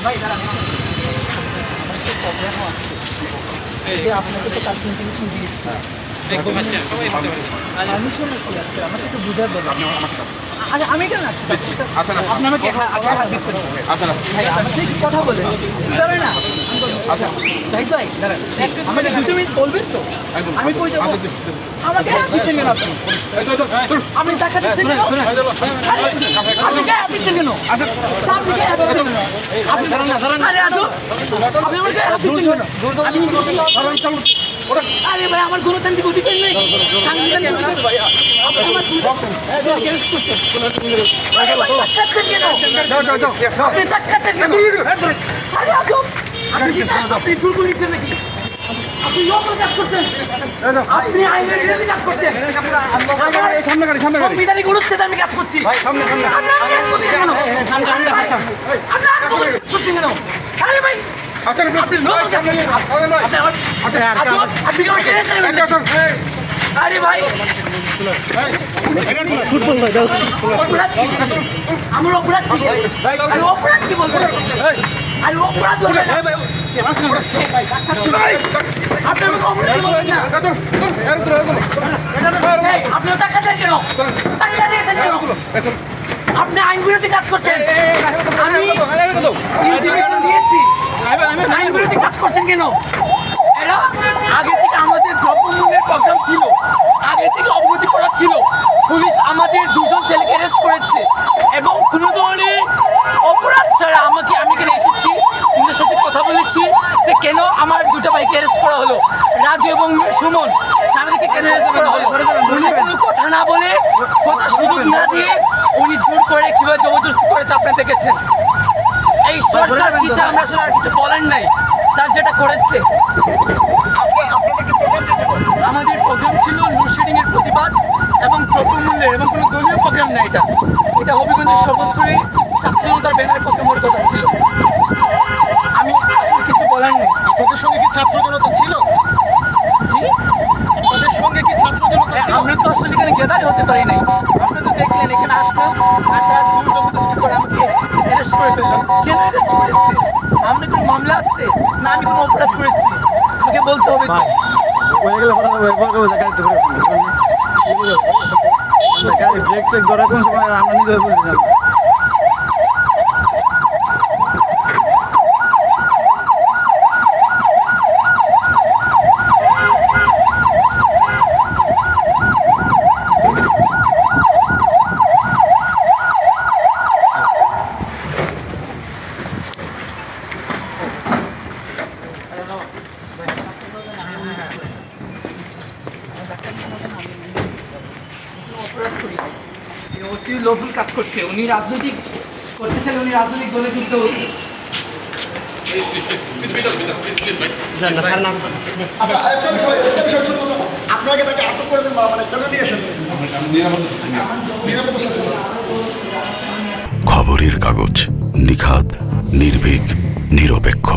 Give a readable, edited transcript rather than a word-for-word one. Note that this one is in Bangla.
ভাই দাঁড়ান, আমার তো প্রবলেমও আছে। এই যে আপনাকে তো কাজ ইন্টিমেশন দিয়েছি, পারমিশন কি আছে আমাকে একটু বুঝার দরকার। আচ্ছা আমি কেন আছি? আপনি আমাকে হাত দিচ্ছেন ভাই, আমাকে কি কথা বলে যাবে না? ভাই ভাই দাঁড়ান, আমাকে 2 মিনিট বলবেন তো? আমি কই যাবো? আমাকে হাত দিচ্ছেন কেন আপনি? আপনি টাকা দিচ্ছেন কেন? আপনি কে হাত দিচ্ছেন কেন? আপনি কে হাত দিচ্ছেন কেন? আপনি দাঁড়ান না, দাঁড়ান। আরে আজব, আপনি আমার গায়ে হাত দিচ্ছেন কেন? আপনি আরে ভাই আমার গণতান্ত্রিক অধিকার নেই, সাংবিধানিক অধিকার ভাই। আপনি আমার টাকাচ্ছেন কেন? আপনি টাকাচ্ছেন কেন? আরে আজব, আপনি চুল করে নিচ্ছেন নাকি? আপনি লোকের কাজ করছেন, আপনি আইনের বিরোধী কাজ করছেন। সাংবিধানিক অনুচ্ছেদে আমি কাজ করছি। আপনার কাজ করছেন কেন? আপনার করছেন কেন? আরে ভাই আরে ভাই আমার অপরাধ অপরাধ কি বলবো? আরে অপরাধ বলবেন আপনি টাকা দেন কেন? টাকা দিয়েছেন কেন? আপনি আইন বিরোধী কাজ করছেন। আমি ইন্টিমেশন দিয়েছি, আইন বিরোধী কাজ করছেন কেন? এরা আগে থেকে আমাদের দ্রব্যমূল্যের প্রোগ্রাম ছিল, আগে থেকে অবগতি করা ছিল। পুলিশ আমাদের 2 জন ছেলেকে অ্যারেস্ট করেছে এবং কোনো ধরনের অপরাধ ছাড়া আমি এখানে এসেছি, ওদের সাথে কথা বলেছি যে কেন আমার 2টা ভাইকে অ্যারেস্ট করা হলো, রাজু এবং সুমন, তাদেরকে কেন অ্যারেস্ট করা হলো। উনি কোনো কথা না বলে, কথা সুযোগ না দিয়ে উনি জোর করে কীভাবে জবরদস্তি করেছে আপনারা দেখেছেন। এই সরকার কি চায় আমরা আসলে আর কিছু বলেন নাই, তার যেটা করেছে। আমাদের প্রোগ্রাম ছিল লোডশেডিংয়ের প্রতিবাদ এবং দ্রব্যমূল্যের, এবং কোনো দলীয় প্রোগ্রাম না। এটা হবিগঞ্জের সর্বস্তরে ছাত্র জনতার ব্যানার প্রোগ্রামের কথা ছিল। আমি আসলে কিছু বলার নেই। আপনাদের সঙ্গে কি ছাত্র জনতা ছিল? জি, আপনাদের সঙ্গে কি ছাত্র জনতা ছিল? আমরা তো আসলে এখানে গেদারই হতে পারি নাই। আপনি তো দেখলেন এখানে আসলাম আর তারা জোর জবরদস্তি করে আমাকে অ্যারেস্ট করে ফেললাম। কেন অ্যারেস্ট করেছে? আমাদের কোনো মামলা আছে না আমি কোনো অপরাধ করেছি? আমাকে বলতে হবে তো। গাড়ি ব্রেক টেক ধরা কোন সময় আমরা নিজে বুঝতে ওসি লোভুল কাজ করছে, উনি রাজনৈতিক করতে চাইলে উনি রাজনৈতিক দলে যুক্ত হচ্ছে। আপনাকে তাকে আটক করে দেন, মানে কেন নিয়ে এসেছেন? খবরের কাগজ, নিখাত, নির্ভীক, নিরপেক্ষ।